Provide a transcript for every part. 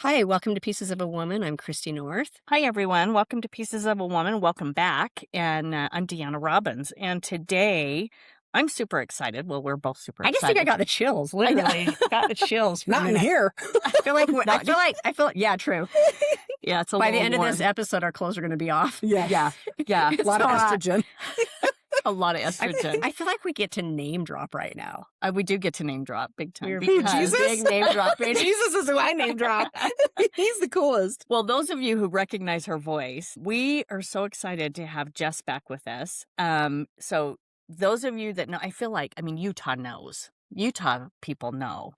Hi, welcome to Pieces of a Woman. I'm Christy North. Hi, everyone. Welcome to Pieces of a Woman. Welcome back. And I'm Deanna Robbins. And today I'm super excited. Well, we're both super I excited. just think I got the chills. Literally, got the chills. For a Not in minute. here. I feel like. Yeah, true. Yeah, it's a By little the end warm. of this episode, our clothes are going to be off. Yeah. A lot of estrogen. A lot of estrogen. I feel like we get to name drop right now. We do get to name drop big time. We're Who, because- Jesus? big name dropping. Jesus is who I name drop. He's the coolest. Well, those of you who recognize her voice, we are so excited to have Jess back with us. So those of you that know, I feel like, Utah knows. Utah people know,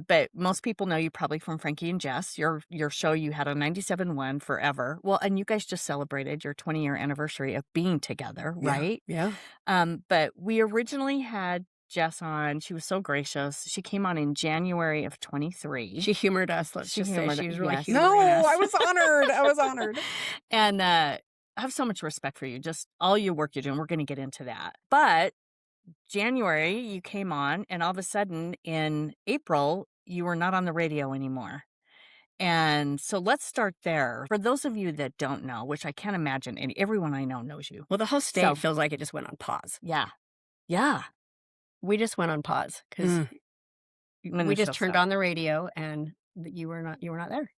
but most people know you probably from Frankie and Jess. Your show, you had a 97.1 forever. Well, and you guys just celebrated your 20-year anniversary of being together, right? Yeah. But we originally had Jess on. She was so gracious. She came on in January of 23. She humored us. Let's She just say humored she was us, really yes. humoring No, us. I was honored. I was honored. And I have so much respect for you, just all your work you're doing. We're going to get into that. But January, you came on, and all of a sudden in April, you were not on the radio anymore. And so let's start there. For those of you that don't know, which I can't imagine, and everyone I know knows you. Well, the whole state So- feels like it just went on pause. Yeah. We just went on pause because Mm. When we the just show turned started. on the radio and you were not there.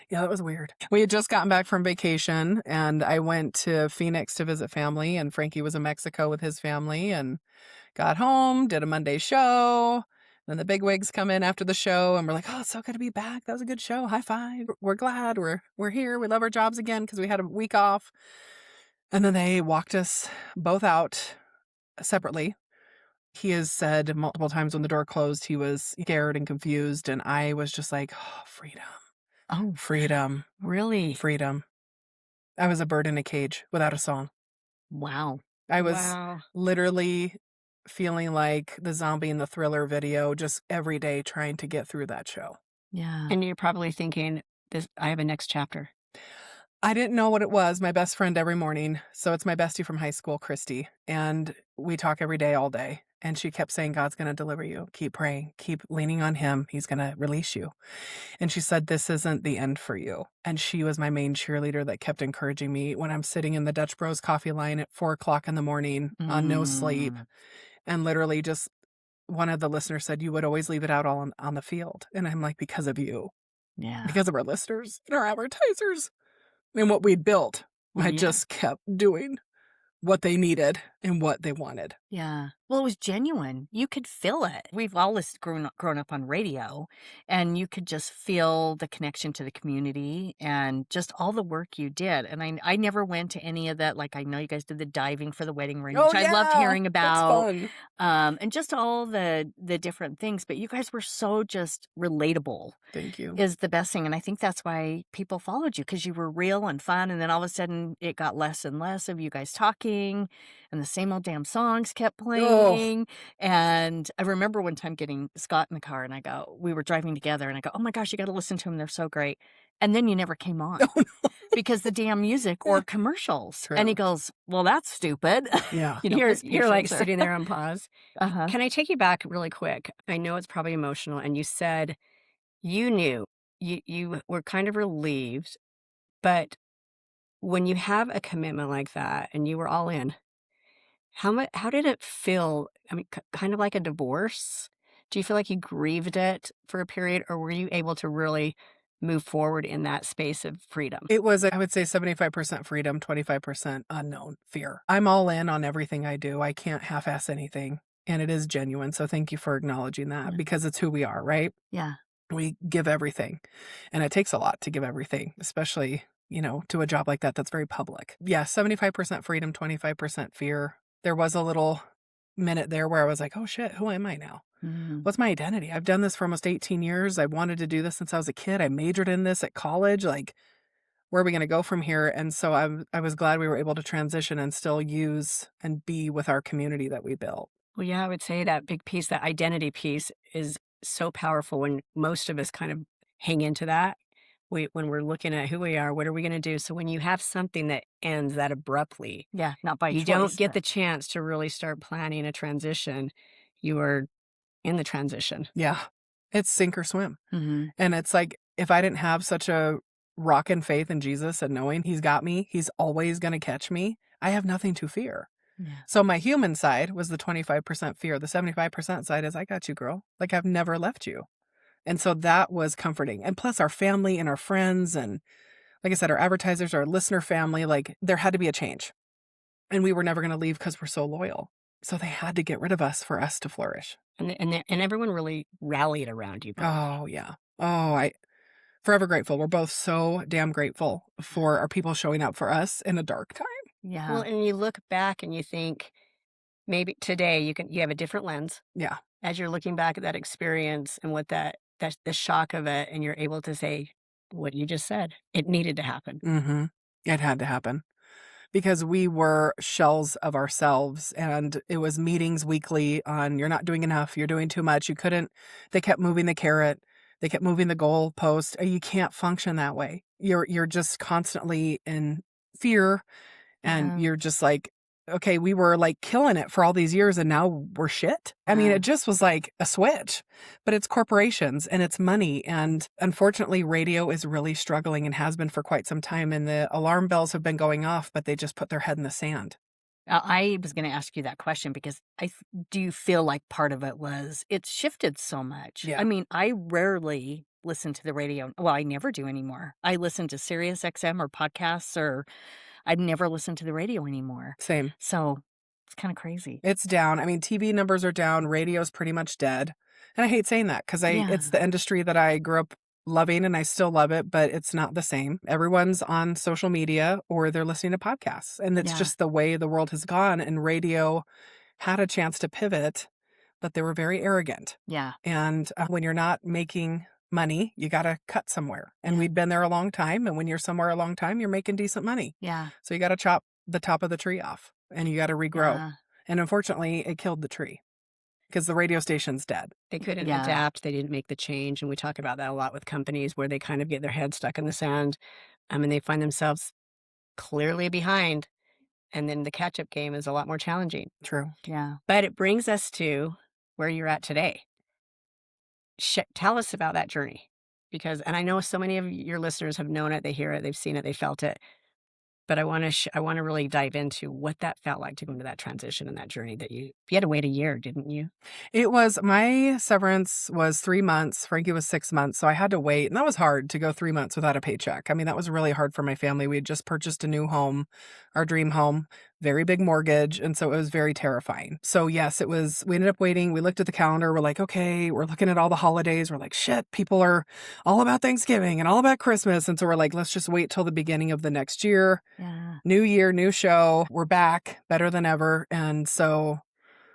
Yeah, that was weird. We had just gotten back from vacation, and I went to Phoenix to visit family, and Frankie was in Mexico with his family, and got home, did a Monday show. Then the bigwigs come in after the show, and we're like, "Oh, it's so good to be back. That was a good show. High five. We're glad we're here. We love our jobs again because we had a week off." And then they walked us both out separately. He has said multiple times when the door closed, he was scared and confused, and I was just like, "Oh, freedom, Oh, freedom, really? freedom." I was a bird in a cage without a song. Wow. I was Wow. literally feeling like the zombie in the Thriller video, just every day trying to get through that show. Yeah. And you're probably thinking, I have a next chapter. I didn't know what it was. My best friend every morning. So it's my bestie from high school, Christy. And we talk every day, all day. And she kept saying, "God's going to deliver you. Keep praying. Keep leaning on him. He's going to release you." And she said, "This isn't the end for you." And she was my main cheerleader that kept encouraging me when I'm sitting in the Dutch Bros coffee line at 4 o'clock in the morning on no sleep. And literally just one of the listeners said, "You would always leave it out all on the field." And I'm like, "Because of you, Yeah. because of our listeners and our advertisers and what we'd built." Well, I yeah. just kept doing what they needed and what they wanted. Yeah. Well, it was genuine. You could feel it. We've all grown up on radio, and you could just feel the connection to the community and just all the work you did. And I never went to any of that. Like, I know you guys did the diving for the wedding ring, which I loved hearing about. That's fun. And just all the different things. But you guys were so just relatable Thank you. is the best thing. And I think that's why people followed you, because you were real and fun. And then all of a sudden it got less and less of you guys talking, and the same old damn songs kept playing. And I remember one time getting Scott in the car, and we were driving together, and I go, "Oh my gosh, you got to listen to them. They're so great." And then you never came on Oh, no. because the damn music or commercials. True. And he goes, "Well, that's stupid." Yeah. You know, his You're like patience are- sitting there on pause. Uh-huh. Can I take you back really quick? I know it's probably emotional, and you said you knew you were kind of relieved, but when you have a commitment like that and you were all in, how did it feel? I mean, kind of like a divorce. Do you feel like you grieved it for a period, or were you able to really move forward in that space of freedom? It was, I would say, 75% freedom, 25% unknown fear. I'm all in on everything I do. I can't half-ass anything. And it is genuine. So thank you for acknowledging that, Yeah. because it's who we are, right? Yeah. We give everything. And it takes a lot to give everything, especially, to a job like that that's very public. Yeah, 75% freedom, 25% fear. There was a little minute there where I was like, "Oh shit, who am I now? Mhm. What's my identity? I've done this for almost 18 years. I wanted to do this since I was a kid. I majored in this at college. Like, where are we going to go from here?" And so I was glad we were able to transition and still use and be with our community that we built. Well, yeah, I would say that big piece, that identity piece, is so powerful when most of us kind of hang into that. When we're looking at who we are, what are we going to do? So when you have something that ends that abruptly, Yeah. Not by you choice. don't get but- the chance to really start planning a transition. You are in the transition. Yeah. It's sink or swim. Mhm. And it's like, if I didn't have such a rockin' faith in Jesus and knowing he's got me, he's always going to catch me, I have nothing to fear. Yeah. So my human side was the 25% fear. The 75% side is, I got you, girl. Like, I've never left you. And so that was comforting. And plus our family and our friends and, like I said, our advertisers, our listener family, like, there had to be a change. And we were never going to leave because we're so loyal. So they had to get rid of us for us to flourish. And everyone really rallied around you both. Oh, yeah. Oh, I forever grateful. We're both so damn grateful for our people showing up for us in a dark time. Yeah. Well, and you look back and you think maybe today you have a different lens Yeah. as you're looking back at that experience and what that's the shock of it, and you're able to say what you just said. It needed to happen. Mm-hmm. It had to happen because we were shells of ourselves, and it was meetings weekly on, you're not doing enough, you're doing too much. They kept moving the carrot. They kept moving the goalpost. You can't function that way. You're just constantly in fear, and Yeah. you're just like, okay, we were like killing it for all these years and now we're shit. I mean, Yeah. it just was like a switch, but it's corporations and it's money. And unfortunately, radio is really struggling and has been for quite some time. And the alarm bells have been going off, but they just put their head in the sand. I was going to ask you that question because do you feel like part of it was it's shifted so much? Yeah. I mean, I rarely listen to the radio. Well, I never do anymore. I listen to Sirius XM or podcasts, or I never listen to the radio anymore. Same. So it's kind of crazy. It's down. I mean, TV numbers are down. Radio's pretty much dead. And I hate saying that because it's the industry that I grew up loving and I still love it, but it's not the same. Everyone's on social media or they're listening to podcasts. And it's Yeah. just the way the world has gone. And radio had a chance to pivot, but they were very arrogant. Yeah. And when you're not making money, you got to cut somewhere. And Yeah. we'd been there a long time. And when you're somewhere a long time, you're making decent money. Yeah. So you got to chop the top of the tree off and you got to regrow. Yeah. And unfortunately, it killed the tree because the radio station's dead. They couldn't Yeah. adapt. They didn't make the change. And we talk about that a lot with companies where they kind of get their head stuck in the sand. And they find themselves clearly behind. And then the catch-up game is a lot more challenging. True. Yeah. But it brings us to where you're at today. Tell us about that journey. And I know so many of your listeners have known it, they hear it, they've seen it, they felt it. But I want to really dive into what that felt like to go into that transition and that journey that you had to wait a year, didn't you? It was, my severance was 3 months. Frankie was 6 months. So I had to wait. And that was hard to go 3 months without a paycheck. I mean, that was really hard for my family. We had just purchased a new home, our dream home, very big mortgage. And so it was very terrifying. So yes, we ended up waiting. We looked at the calendar. We're like, okay, we're looking at all the holidays. We're like, shit, people are all about Thanksgiving and all about Christmas. And so we're like, let's just wait till the beginning of the next year. Yeah. New year, new show. We're back better than ever. And so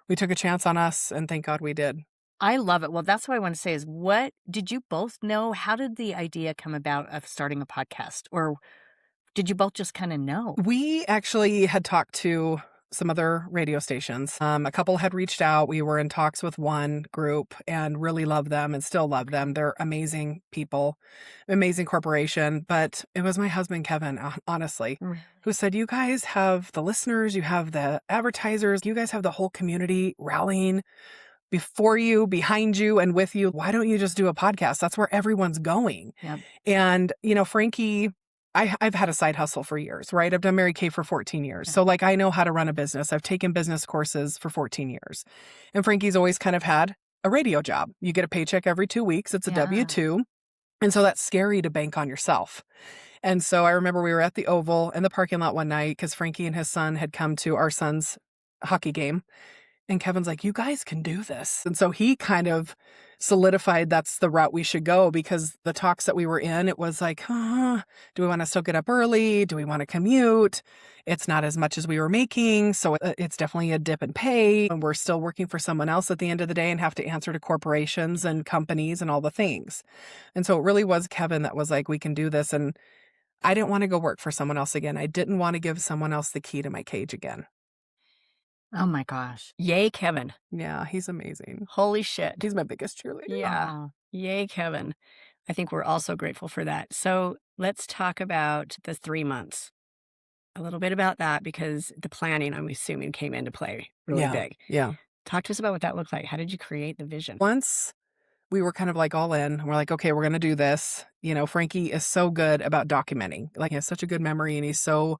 we took a chance on us, and thank God we did. I love it. Well, that's what I want to say is, what did you both know? How did the idea come about of starting a podcast? Or did you both just kind of know? We actually had talked to some other radio stations. A couple had reached out. We were in talks with one group and really love them and still love them. They're amazing people, amazing corporation. But it was my husband, Kevin, honestly, Really? who said, you guys have the listeners, you have the advertisers, you guys have the whole community rallying before you, behind you, and with you. Why don't you just do a podcast? That's where everyone's going. Yep. And, Frankie, I've had a side hustle for years, right? I've done Mary Kay for 14 years. So like, I know how to run a business. I've taken business courses for 14 years. And Frankie's always kind of had a radio job. You get a paycheck every 2 weeks. It's a Yeah. W-2. And so that's scary to bank on yourself. And so I remember we were at the Oval in the parking lot one night because Frankie and his son had come to our son's hockey game. And Kevin's like, you guys can do this. And so he kind of solidified that's the route we should go, because the talks that we were in, it was like, do we want to still get up early? Do we want to commute? It's not as much as we were making. So it's definitely a dip in pay. And we're still working for someone else at the end of the day and have to answer to corporations and companies and all the things. And so it really was Kevin that was like, we can do this. And I didn't want to go work for someone else again. I didn't want to give someone else the key to my cage again. Oh my gosh. Yay, Kevin. Yeah, he's amazing. Holy shit. He's my biggest cheerleader. Yeah. Oh. Yay, Kevin. I think we're also grateful for that. So let's talk about the 3 months. A little bit about that, because the planning, I'm assuming, came into play really big. Yeah. Talk to us about what that looked like. How did you create the vision? Once we were kind of like all in. We're like, okay, we're going to do this. You know, Frankie is so good about documenting. Like, he has such a good memory and he's so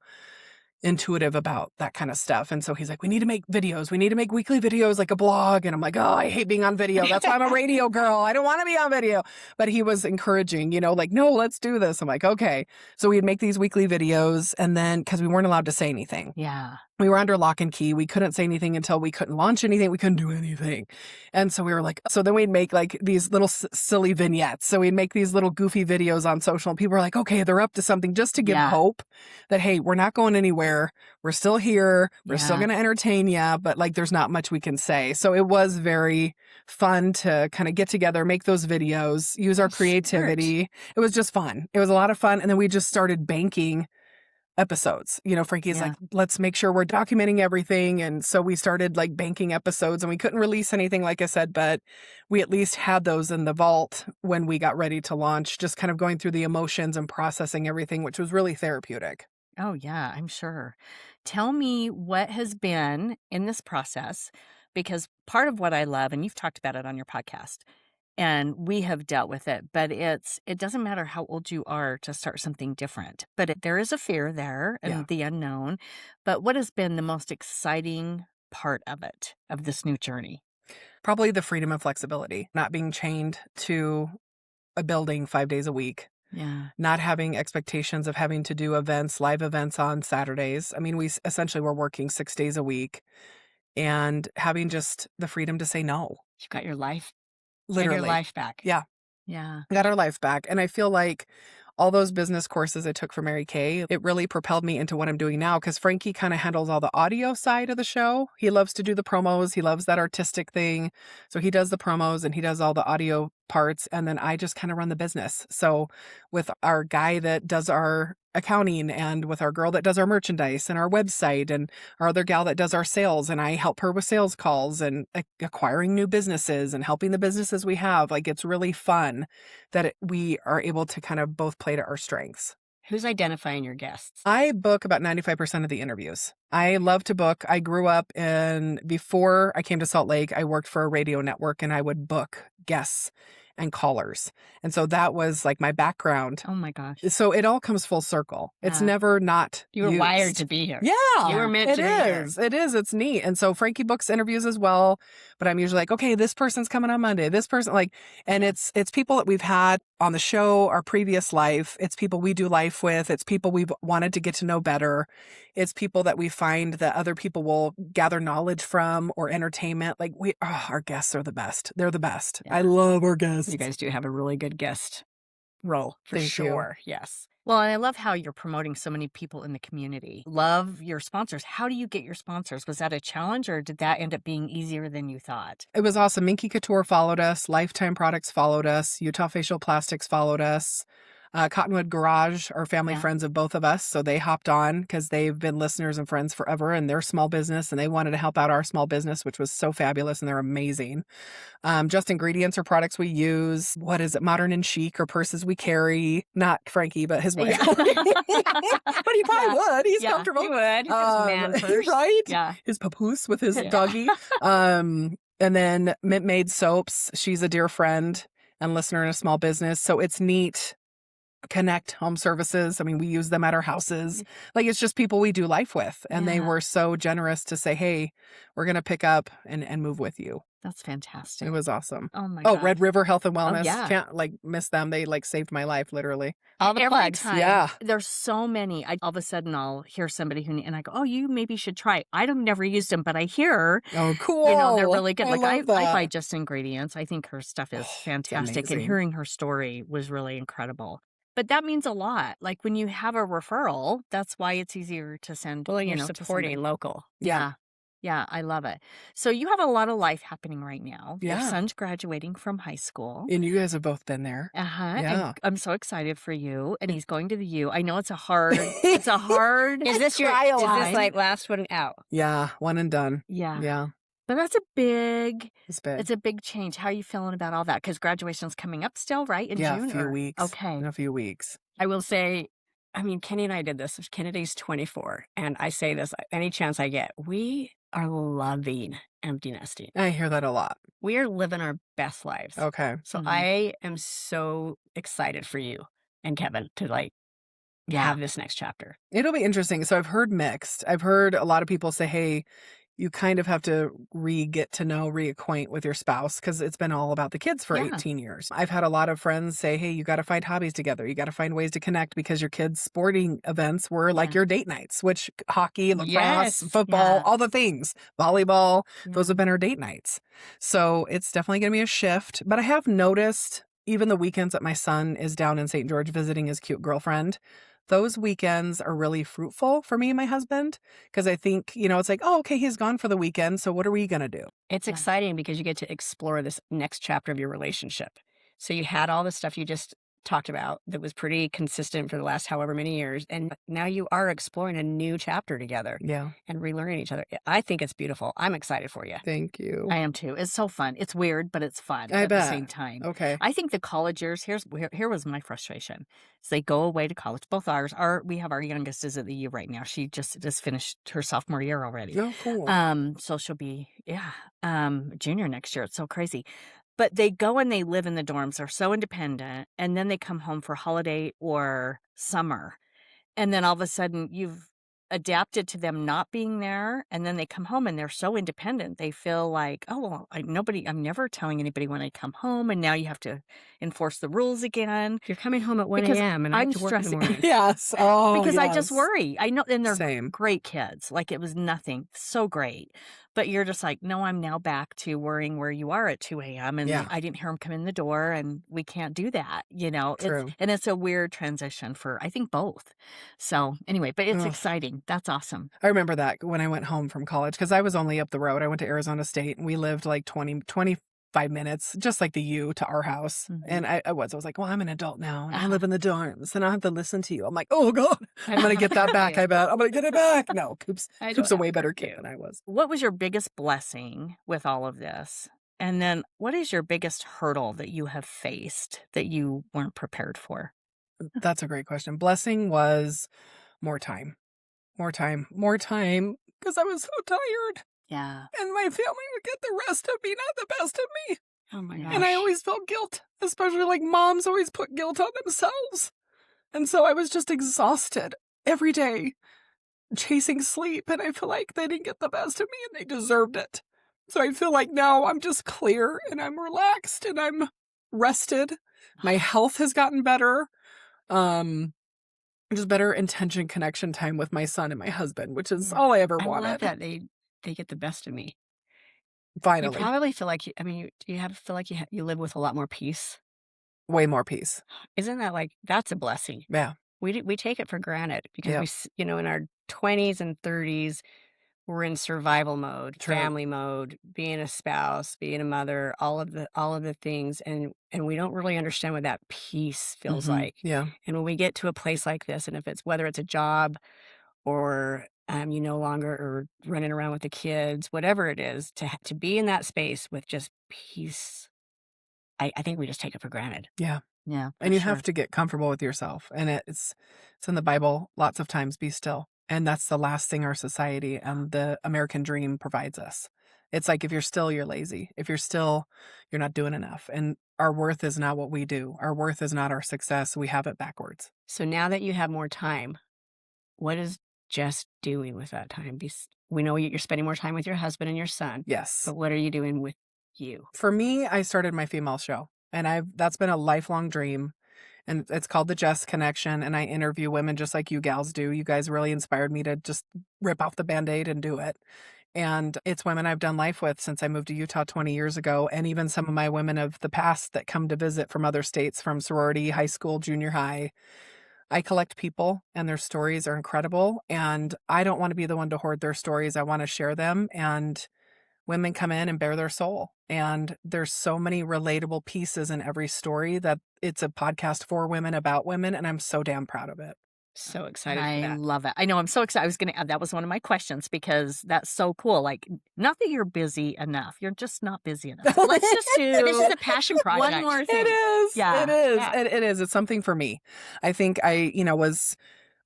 intuitive about that kind of stuff. And so he's like, we need to make videos. We need to make weekly videos, like a blog. And I'm like, oh, I hate being on video. That's why I'm a radio girl. I don't want to be on video. But he was encouraging, you know, like, no, let's do this. I'm like, okay. So we'd make these weekly videos. And then, because we weren't allowed to say anything. Yeah. We were under lock and key. We couldn't say anything until we couldn't launch anything. We couldn't do anything. And so we were like, so then we'd make like these little silly vignettes. So we'd make these little goofy videos on social and people were like, okay, they're up to something, just to give hope that, hey, we're not going anywhere. We're still here. We're still going to entertain you, but like, there's not much we can say. So it was very fun to kind of get together, make those videos, use our creativity. It was just fun. It was a lot of fun. And then we just started banking episodes. You know, Frankie's like, let's make sure we're documenting everything. And so we started like banking episodes and we couldn't release anything, like I said, but we at least had those in the vault when we got ready to launch, just kind of going through the emotions and processing everything, which was really therapeutic. Oh, yeah, I'm sure. Tell me what has been in this process, because part of what I love, and you've talked about it on your podcast, and we have dealt with it, but it doesn't matter how old you are to start something different. But there is a fear there and the unknown. But what has been the most exciting part of it, of this new journey? Probably the freedom and flexibility, not being chained to a building 5 days a week. Yeah. Not having expectations of having to do events, live events on Saturdays. I mean, we essentially were working 6 days a week and having just the freedom to say no. You got your life. Literally. Your life back. Yeah. Yeah. Got our life back. And I feel like all those business courses I took from Mary Kay, it really propelled me into what I'm doing now, because Frankie kind of handles all the audio side of the show. He loves to do the promos. He loves that artistic thing. So he does the promos and he does all the audio parts. And then I just kind of run the business. So with our guy that does our accounting and with our girl that does our merchandise and our website and our other gal that does our sales, and I help her with sales calls and acquiring new businesses and helping the businesses we have. Like, it's really fun that we are able to kind of both play to our strengths. Who's identifying your guests? I book about 95% of the interviews. I love to book. I grew up before I came to Salt Lake, I worked for a radio network and I would book guests and callers. And so that was like my background. Oh my gosh. So it all comes full circle. It's never not You were used. wired to be here. Yeah. You were meant to be here. It is. It's neat. And so Frankie books interviews as well, but I'm usually like, okay, this person's coming on Monday. This person, like, and it's people that we've had on the show, our previous life. It's people we do life with. It's people we've wanted to get to know better. It's people that we find that other people will gather knowledge from or entertainment. Like our guests are the best. They're the best. Yeah. I love our guests. You guys do have a really good guest role for Thank sure. you. Yes. Well, and I love how you're promoting so many people in the community. Love your sponsors. How do you get your sponsors? Was that a challenge or did that end up being easier than you thought? It was awesome. Minky Couture followed us. Lifetime Products followed us. Utah Facial Plastics followed us. Cottonwood Garage are family friends of both of us. So they hopped on because they've been listeners and friends forever and they're small business and they wanted to help out our small business, which was so fabulous. And they're amazing. Just Ingredients are products we use. What is it? Modern and Chic or purses we carry. Not Frankie, but his wife. But he probably would. He's comfortable. He would. His man purse. Right? Yeah. His papoose with his doggy. And then Mint Made Soaps. She's a dear friend and listener in a small business. So it's neat. Connect Home Services. I mean, we use them at our houses. Like, it's just people we do life with. And they were so generous to say, hey, we're going to pick up and move with you. That's fantastic. It was awesome. Oh my God. Red River Health and Wellness. yeah. Can't miss them. They saved my life, literally. All the Every plugs. time, Yeah. there's so many. All of a sudden, I'll hear somebody and I go, "Oh, you maybe should try it." I've never used them, but I hear, Oh, cool. they're really good. I love that. buy Just Ingredients. I think her stuff is fantastic, and amazing. hearing her story was really incredible. But that means a lot. Like when you have a referral, that's why it's easier to send. Well, you're to supporting somebody. local. Yeah. Yeah, I love it. So you have a lot of life happening right now. Your Yeah. son's graduating from high school. And you guys have both been there. Uh-huh. Yeah. And I'm so excited for you. And he's going to the U. I know it's a hard Is this line. like last one out? Yeah. One and done. Yeah. Yeah. But that's It's big. it's a big change. How are you feeling about all that? Because graduation's coming up still, right? In June? a few weeks. Okay. In a few weeks. I will say, I mean, Kenny and I did this. Kennedy's 24. And I say this any chance I get. We are loving empty nesting. I hear that a lot. We are living our best lives. Okay. So Mhm. I am so excited for you and Kevin to like have this next chapter. It'll be interesting. So I've heard mixed. I've heard a lot of people say, hey, you kind of have to get to know, reacquaint with your spouse because it's been all about the kids for Yeah. 18 years. I've had a lot of friends say, hey, you got to find hobbies together. You got to find ways to connect because your kids' sporting events were like Yeah. your date nights, which hockey, lacrosse, Yes. football, Yeah. all the things, volleyball, those Yeah. have been our date nights. So it's definitely going to be a shift. But I have noticed even the weekends that my son is down in St. George visiting his cute girlfriend, those weekends are really fruitful for me and my husband because I think, it's like, oh, okay, he's gone for the weekend. So what are we going to do? It's Yeah. exciting because you get to explore this next chapter of your relationship. So you had all the stuff you just talked about that was pretty consistent for the last however many years. And now you are exploring a new chapter together Yeah. and relearning each other. I think it's beautiful. I'm excited for you. Thank you. I am too. It's so fun. It's weird, but it's fun I at bet. the same time. Okay. I think the college years, here was my frustration. So they go away to college, both ours. We have our youngest is at the U right now. She just finished her sophomore year already. Oh, cool. So she'll be, junior next year. It's so crazy. But they go and they live in the dorms. They're so independent. And then they come home for holiday or summer. And then all of a sudden you've adapted to them not being there. And then they come home and they're so independent. They feel like, oh, well, I'm never telling anybody when I come home. And now you have to enforce the rules again. You're coming home at 1 Because a.m. and I I'm have to work in the stressing. morning. Yes. Oh, Because I just yes. worry. I know, and they're Same. great kids. Like it was nothing. So great. But you're just like, no, I'm now back to worrying where you are at 2 a.m. And Yeah. I didn't hear him come in the door and we can't do that, True. It's a weird transition for, I think, both. So anyway, but it's Ugh. exciting. That's awesome. I remember that when I went home from college because I was only up the road. I went to Arizona State and we lived like 25 minutes, just like the U to our house. Mhm. And I was like, well, I'm an adult now and I live in the dorms and I have to listen to you. I'm like, oh God, I'm going to get that back. I bet I'm going to get it back. No, Coop's I a don't way have better to. kid than I was. What was your biggest blessing with all of this? And then what is your biggest hurdle that you have faced that you weren't prepared for? That's a great question. Blessing was more time because I was so tired Yeah. and my family would get the rest of me, not the best of me. Oh my Yeah. gosh. And I always felt guilt, especially like moms always put guilt on themselves. And so I was just exhausted every day chasing sleep. And I feel like they didn't get the best of me and they deserved it. So I feel like now I'm just clear and I'm relaxed and I'm rested. My health has gotten better. Just better intention connection time with my son and my husband, which is Yeah. all I ever I wanted. love that they get the best of me. You Finally. probably feel like you live with a lot more peace. Way more peace. Isn't that like that's a blessing? Yeah. We take it for granted because Yep. in our 20s and 30s we're in survival mode, True. family mode, being a spouse, being a mother, all of the things, and we don't really understand what that peace feels Mhm. like. Yeah. And when we get to a place like this, and if it's whether it's a job or you no longer are running around with the kids, whatever it is, to be in that space with just peace, I think we just take it for granted. Yeah. Yeah. And you have to get comfortable with yourself. And it's in the Bible lots of times, be still. And that's the last thing our society and the American dream provides us. It's like if you're still, you're lazy. If you're still, you're not doing enough. And our worth is not what we do. Our worth is not our success. We have it backwards. So now that you have more time, what is Jess doing with that time? We know you're spending more time with your husband and your son, Yes. but what are you doing with you? For me, I started my female show. And that's been a lifelong dream. And it's called the Jess Connection. And I interview women just like you gals do. You guys really inspired me to just rip off the Band-Aid and do it. And it's women I've done life with since I moved to Utah 20 years ago. And even some of my women of the past that come to visit from other states, from sorority, high school, junior high. I collect people and their stories are incredible. And I don't want to be the one to hoard their stories. I want to share them. And women come in and bare their soul. And there's so many relatable pieces in every story that it's a podcast for women, about women, and I'm so damn proud of it. So excited for I that. love it. I know. I'm so excited. I was going to add that was one of my questions because that's so cool. Like, not that you're busy enough. You're just not busy enough. Let's just do This is a passion project. one more thing. It is. Yeah. It is. Yeah. It is. It's something for me. I think I was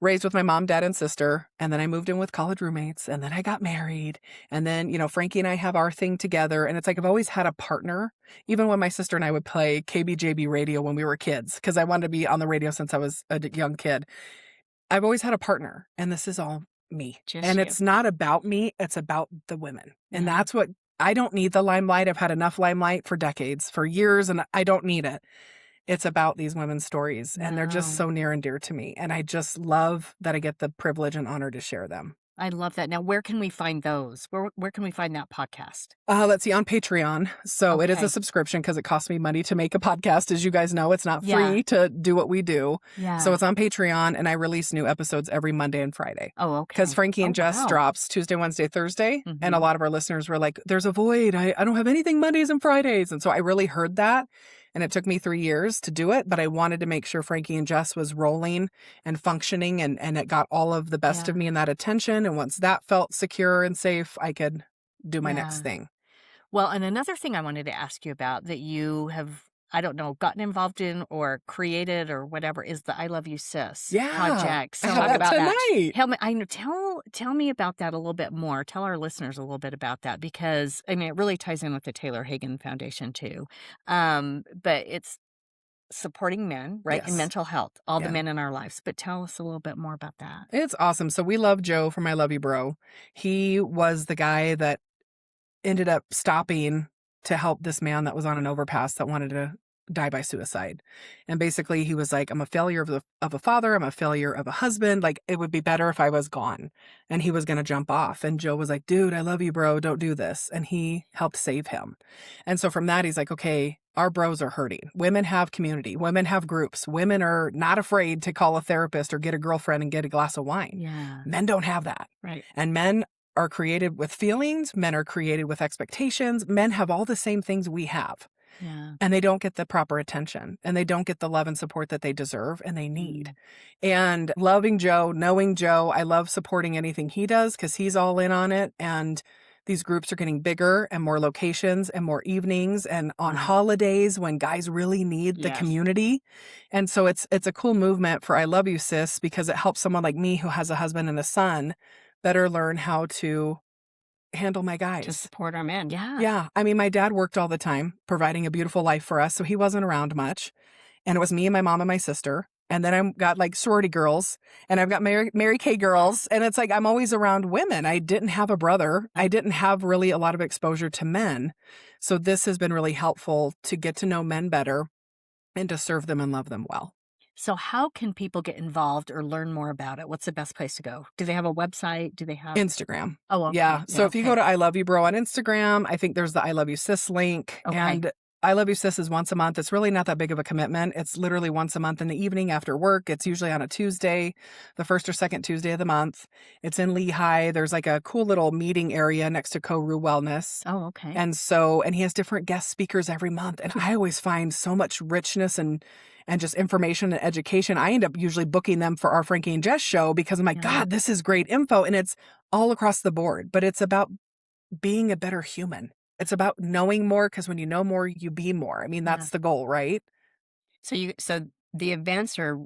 raised with my mom, dad, and sister. And then I moved in with college roommates. And then I got married. And then, Frankie and I have our thing together. And it's like I've always had a partner, even when my sister and I would play KBJB radio when we were kids, because I wanted to be on the radio since I was a young kid. I've always had a partner. And this is all me. Just and you. it's not about me. It's about the women. And that's what I don't need the limelight. I've had enough limelight for decades, for years, and I don't need it. It's about these women's stories, and they're just so near and dear to me. And I just love that I get the privilege and honor to share them. I love that. Now, where can we find those? Where can we find that podcast? Let's see, on Patreon. So it is Okay. a subscription because it costs me money to make a podcast. As you guys know, it's not free Yeah. to do what we do. Yeah. So it's on Patreon, and I release new episodes every Monday and Friday. Oh, okay. Because Frankie and Oh, Jess wow. drops Tuesday, Wednesday, Thursday. And a Mhm. lot of our listeners were like, there's a void. I don't have anything Mondays and Fridays. And so I really heard that. And it took me 3 years to do it. But I wanted to make sure Frankie and Jess was rolling and functioning. And it got all of the best of me in that attention. And once that felt secure and safe, I could do my next Yeah. thing. Well, and another thing I wanted to ask you about that you have, I don't know, gotten involved in or created or whatever is the I Love You Sis project. So talk about tonight. that. Tell me about that a little bit more. Tell our listeners a little bit about that because I mean it really ties in with the Taylor Hagen Foundation too. But it's supporting men, right? And Yes. mental health, all the Yeah. men in our lives. But tell us a little bit more about that. It's awesome. So we love Joe from I Love You Bro. He was the guy that ended up stopping to help this man that was on an overpass that wanted to die by suicide. And basically he was like, I'm a failure of a father. I'm a failure of a husband. Like it would be better if I was gone. And he was going to jump off. And Joe was like, dude, I love you, bro. Don't do this. And he helped save him. And so from that, he's like, okay, our bros are hurting. Women have community. Women have groups. Women are not afraid to call a therapist or get a girlfriend and get a glass of wine. Yeah. Men don't have that. Right. And men are created with feelings. Men are created with expectations. Men have all the same things we have. Yeah. And they don't get the proper attention and they don't get the love and support that they deserve and they need. And loving Joe, knowing Joe, I love supporting anything he does because he's all in on it. And these groups are getting bigger and more locations and more evenings and on holidays when guys really need the Yes. community. And so it's a cool movement for I Love You Sis because it helps someone like me who has a husband and a son better learn how to handle my guys. To support our men. Yeah. Yeah. I mean, my dad worked all the time, providing a beautiful life for us. So he wasn't around much. And it was me and my mom and my sister. And then I've got like sorority girls and I've got Mary Kay girls. And it's like I'm always around women. I didn't have a brother. I didn't have really a lot of exposure to men. So this has been really helpful to get to know men better and to serve them and love them well. So how can people get involved or learn more about it? What's the best place to go? Do they have a website? Do they have Instagram. Oh, okay. Yeah. So if you go to I Love You Bro on Instagram, I think there's the I Love You Sis link. Okay. And I Love You Sis is once a month. It's really not that big of a commitment. It's literally once a month in the evening after work. It's usually on a Tuesday, the first or second Tuesday of the month. It's in Lehigh. There's like a cool little meeting area next to Koru Wellness. Oh, okay. And he has different guest speakers every month. And I always find so much richness and just information and education. I end up usually booking them for our Frankie and Jess show because I'm like, God, this is great info. And it's all across the board, but it's about being a better human. It's about knowing more because when you know more, you be more. I mean, that's the goal, right? So the events are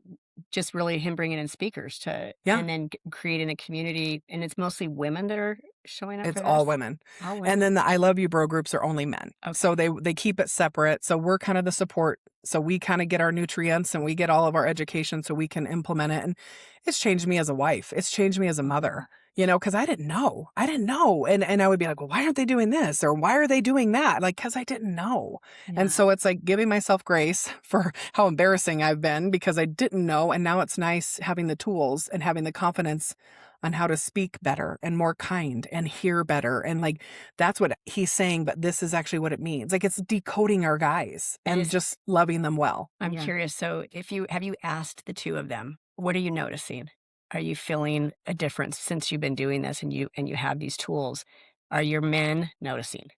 just really him bringing in speakers and then creating a community, and it's mostly women that are showing up. It's for all this? women. All women. And then the I Love You Bro groups are only men. Okay. So they keep it separate. So we're kind of the support. So we kind of get our nutrients and we get all of our education so we can implement it. And it's changed me as a wife. It's changed me as a mother, because I didn't know. And I would be like, well, why aren't they doing this? Or why are they doing that? Like, because I didn't know. Yeah. And so it's like giving myself grace for how embarrassing I've been because I didn't know. And now it's nice having the tools and having the confidence on how to speak better and more kind and hear better. And like, that's what he's saying, but this is actually what it means. Like it's decoding our guys and just loving them well. I'm curious. So have you asked the two of them, what are you noticing? Are you feeling a difference since you've been doing this and you have these tools? Are your men noticing?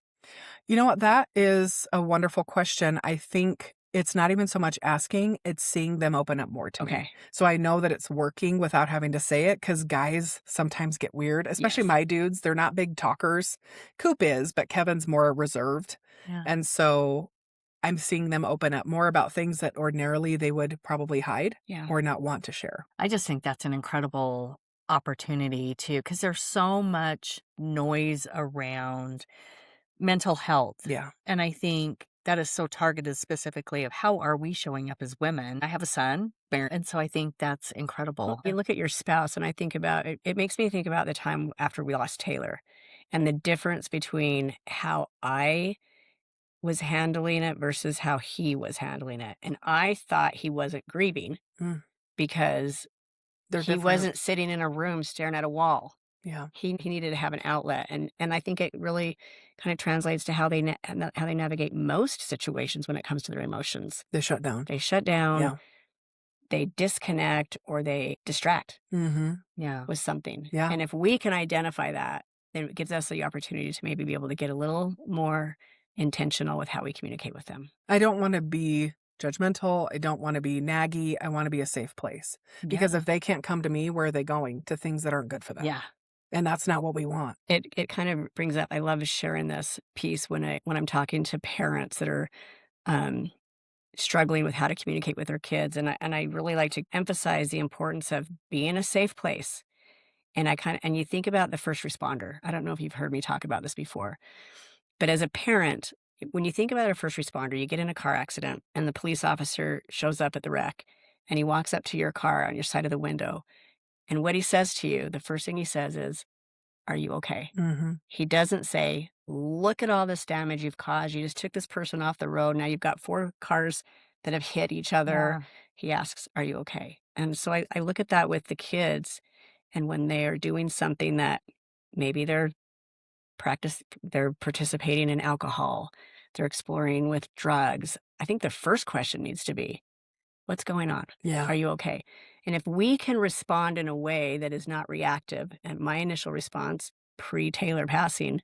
You know what? That is a wonderful question. I think it's not even so much asking, it's seeing them open up more to me. So I know that it's working without having to say it because guys sometimes get weird, especially my dudes. They're not big talkers. Coop is, but Kevin's more reserved. Yeah. And so I'm seeing them open up more about things that ordinarily they would probably hide Yeah. or not want to share. I just think that's an incredible opportunity too, because there's so much noise around mental health. Yeah. And I think that is so targeted specifically of how are we showing up as women. I have a son, and so I think that's incredible. You look at your spouse, and I think about it, it makes me think about the time after we lost Taylor and the difference between how I was handling it versus how he was handling it. And I thought he wasn't grieving Mm, because they're he different. wasn't sitting in a room staring at a wall. Yeah. He needed to have an outlet, and I think it really kind of translates to how they how they navigate most situations when it comes to their emotions. They shut down. They shut down, Yeah. they disconnect, or they distract Mm-hmm. Yeah. with something. Yeah. And if we can identify that, then it gives us the opportunity to maybe be able to get a little more intentional with how we communicate with them. I don't want to be judgmental. I don't want to be naggy. I want to be a safe place. Because if they can't come to me, where are they going? To things that aren't good for them. Yeah. And that's not what we want. It kind of brings up, I love sharing this piece when I'm talking to parents that are um, struggling with how to communicate with their kids, and I really like to emphasize the importance of being a safe place. And and you think about the first responder. I don't know if you've heard me talk about this before, but as a parent, when you think about a first responder, you get in a car accident and the police officer shows up at the wreck and he walks up to your car on your side of the window. And what he says to you, the first thing he says is, "Are you okay?" Mm-hmm. He doesn't say, "Look at all this damage you've caused. You just took this person off the road. Now you've got 4 cars that have hit each other." Yeah. He asks, "Are you okay?" And so I look at that with the kids, and when they're doing something that maybe they're participating in alcohol, they're exploring with drugs, I think the first question needs to be, "What's going on? Yeah. Are you okay?" And if we can respond in a way that is not reactive, and my initial response pre-Taylor passing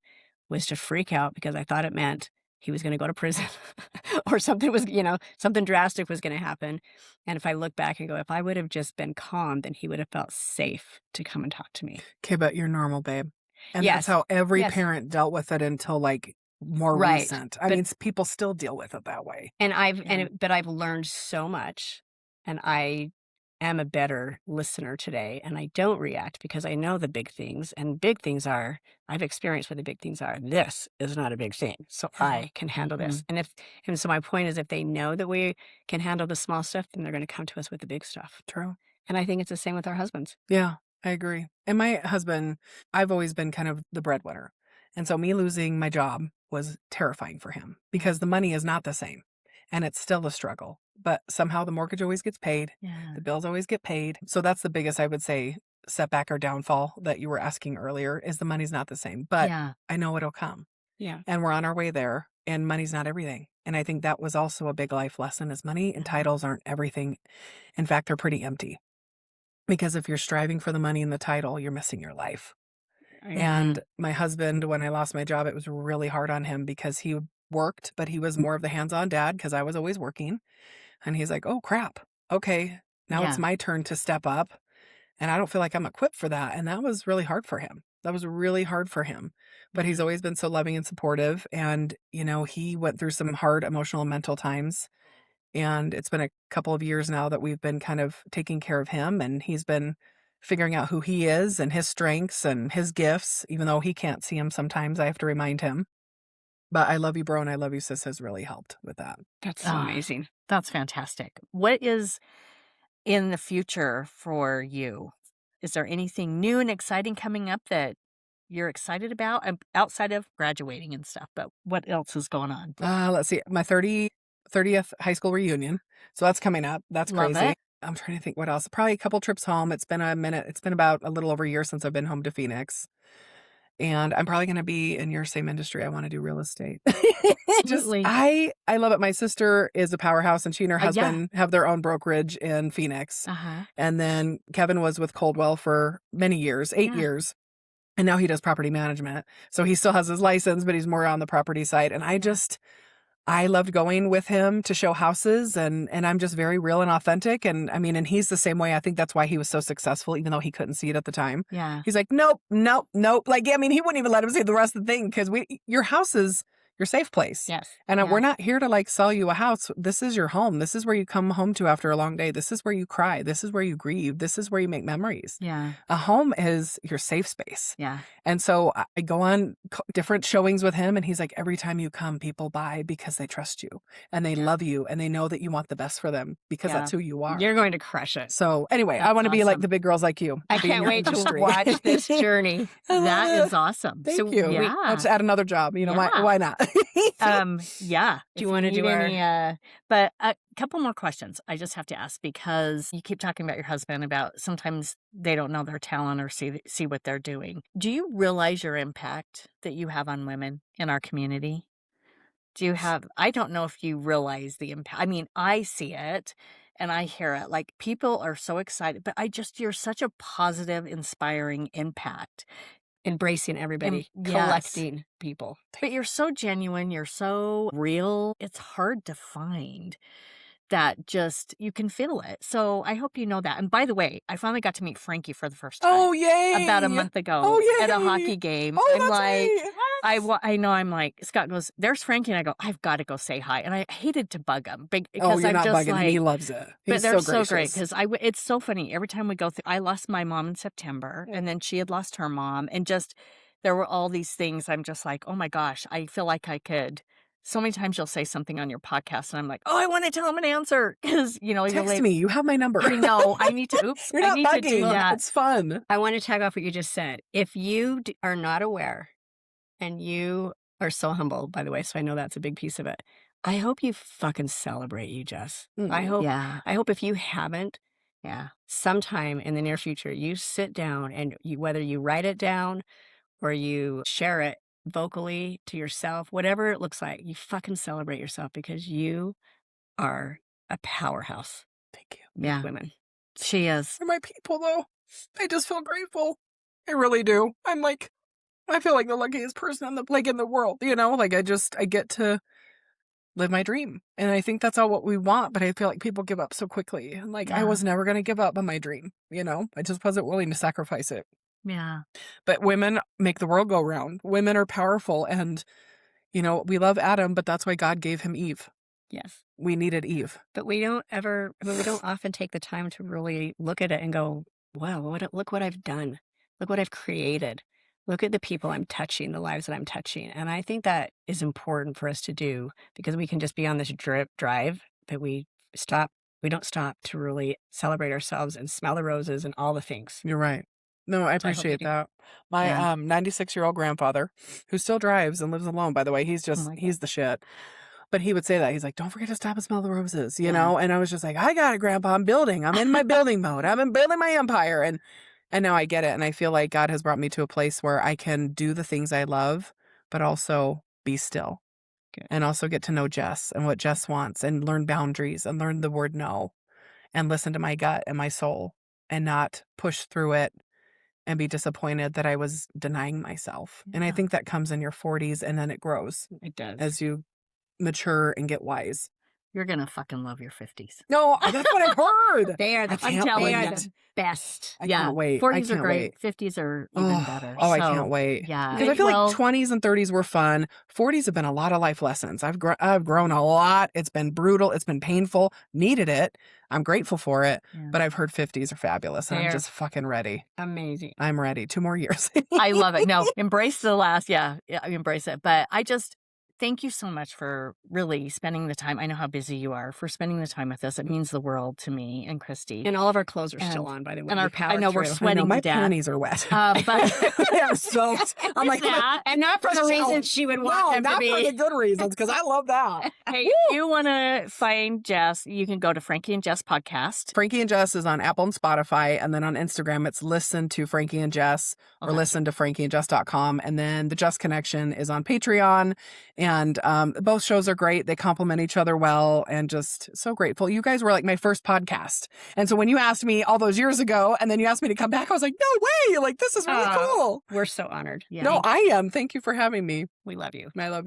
was to freak out because I thought it meant he was going to go to prison or something was, something drastic was going to happen. And if I look back and go, if I would have just been calm, then he would have felt safe to come and talk to me. Okay, but you're normal, babe. And Yes. that's how every Yes. parent dealt with it until like more Right. recent. I But- mean, people still deal with it that way. And Yeah. but I've learned so much, and I am a better listener today, and I don't react because I know the big things, and big things are, I've experienced what the big things are. This is not a big thing, so Yeah. I can handle this. And so my point is, if they know that we can handle the small stuff, then they're going to come to us with the big stuff. True. And I think it's the same with our husbands. Yeah, I agree. And my husband, I've always been kind of the breadwinner. And so me losing my job was terrifying for him because the money is not the same. And it's still a struggle. But somehow the mortgage always gets paid. Yeah. The bills always get paid. So that's the biggest, I would say, setback or downfall that you were asking earlier is the money's not the same. But Yeah. I know it'll come. Yeah. And we're on our way there. And money's not everything. And I think that was also a big life lesson is money and titles aren't everything. In fact, they're pretty empty. Because if you're striving for the money and the title, you're missing your life. And my husband, when I lost my job, it was really hard on him because he worked, but he was more of the hands-on dad because I was always working. And he's like, "Oh, crap. Okay, now Yeah. it's my turn to step up. And I don't feel like I'm equipped for that." And that was really hard for him. That was really hard for him. But he's always been so loving and supportive. And, he went through some hard emotional and mental times. And it's been a couple of years now that we've been kind of taking care of him. And he's been figuring out who he is and his strengths and his gifts, even though he can't see them sometimes. I have to remind him. But I love you, bro, and I love you, sis, has really helped with that. That's so Ah. amazing. That's fantastic. What is in the future for you? Is there anything new and exciting coming up that you're excited about outside of graduating and stuff? But what else is going on? Let's see. My 30th high school reunion. So that's coming up. That's Love crazy. it. I'm trying to think what else. Probably a couple trips home. It's been a minute. It's been about a little over a year since I've been home to Phoenix. And I'm probably going to be in your same industry. I want to do real estate. Absolutely. I love it. My sister is a powerhouse and she and her Yeah. husband have their own brokerage in Phoenix. Uh-huh. And then Kevin was with Coldwell for many years, 8 Yeah. years. And now he does property management. So he still has his license, but he's more on the property side. And I loved going with him to show houses and I'm just very real and authentic. And I mean, and he's the same way. I think that's why he was so successful, even though he couldn't see it at the time. Yeah. He's like, nope. Like, I mean, he wouldn't even let him see the rest of the thing because your house is your safe place. Yes. And Yeah. we're not here to like sell you a house. This is your home. This is where you come home to after a long day. This is where you cry. This is where you grieve. This is where you make memories. Yeah. A home is your safe space. Yeah. And so I go on different showings with him, and he's like, every time you come, people buy because they trust you and they love you and they know that you want the best for them because that's who you are. You're going to crush it. So anyway, I want to be like the big girls like you. I can't wait to watch this journey. That is awesome. Thank so, you. Yeah. Let's add another job. You know, why not? Yeah. Do you want to do but a couple more questions I just have to ask, because you keep talking about your husband about sometimes they don't know their talent or see what they're doing. Do you realize your impact that you have on women in our community? I don't know if you realize the impact. I mean, I see it and I hear it. Like, people are so excited, but you're such a positive, inspiring impact. Embracing everybody, Yes. collecting people. But you're so genuine, you're so real. It's hard to find that, just you can feel it. So I hope you know that. And by the way, I finally got to meet Frankie for the first time. Oh, yay. About a month ago Oh, at a yay. hockey game. Oh, I'm that's like, right. I know, I'm like, Scott goes, there's Frankie. And I go, I've got to go say hi. And I hated to bug him because You're I'm not just bugging him. like, He loves it. but He's they're so so great gracious. because it's so funny. Every time we go through, I lost my mom in September and then she had lost her mom, and just, there were all these things. I'm just like, oh my gosh, I feel like I could. So many times you'll say something on your podcast and I'm like, oh, I want to tell him an answer because, Text me. You have my number. I know. I need to. Oops. You're not I need to do bugging. that. It's fun. I want to tag off what you just said. If you are not aware, and you are so humble, by the way, so I know that's a big piece of it, I hope you fucking celebrate you, Jess. I hope if you haven't, sometime in the near future, you sit down and whether you write it down or you share it vocally to yourself, whatever it looks like, you fucking celebrate yourself because you are a powerhouse. Thank you. Yeah. Women. She is. They're my people, though. I just feel grateful. I really do. I'm like, I feel like the luckiest person in the world, Like, I get to live my dream. And I think that's all what we want, but I feel like people give up so quickly. And I was never going to give up on my dream, I just wasn't willing to sacrifice it. Yeah. But women make the world go round. Women are powerful, and, we love Adam, but that's why God gave him Eve. Yes. We needed Eve. But we don't often take the time to really look at it and go, wow, look what I've done. Look what I've created. Look at the people I'm touching, the lives that I'm touching. And I think that is important for us to do, because we can just be on this drive, but we don't stop to really celebrate ourselves and smell the roses and all the things. You're right. No, I appreciate that. My 96-year-old grandfather, who still drives and lives alone, by the way, he's the shit. But he would say that. He's like, don't forget to stop and smell the roses, know? And I was just like, I got it, Grandpa. I'm building. I'm in my building mode. I'm building my empire. And now I get it. And I feel like God has brought me to a place where I can do the things I love, but also be still. Good. And also get to know Jess and what Jess wants, and learn boundaries and learn the word no, and listen to my gut and my soul, and not push through it and be disappointed that I was denying myself. And I think that comes in your 40s, and then it grows. It does. As you mature and get wise. You're going to fucking love your 50s. No, that's what I've heard. They are the best. I can't wait. 40s are great. 50s are even better. I can't wait. Yeah. Because I feel like 20s and 30s were fun. 40s have been a lot of life lessons. I've grown a lot. It's been brutal. It's been painful. Needed it. I'm grateful for it. Yeah. But I've heard 50s are fabulous. And I'm just fucking ready. Amazing. I'm ready. 2 more years. I love it. No, embrace the last. Yeah, embrace it. But thank you so much for really spending the time. I know how busy you are, for spending the time with us. It means the world to me and Christy. And all of our clothes are still on, by the way. And I know we're sweating. My to death. panties are wet. But I'm soaked. I'm like, and not for the reasons she would want them to be. Not for the good reasons, because I love that. Hey, if you want to find Jess, you can go to Frankie and Jess Podcast. Frankie and Jess is on Apple and Spotify, and then on Instagram it's listen to Frankie and Jess, or listen to frankieandjess.com, and then the Jess Connection is on Patreon, and both shows are great. They complement each other well, and just so grateful. You guys were like my first podcast. And so when you asked me all those years ago, and then you asked me to come back, I was like, no way. Like, this is really cool. We're so honored. Yeah. No, I am. Thank you for having me. We love you. I love you.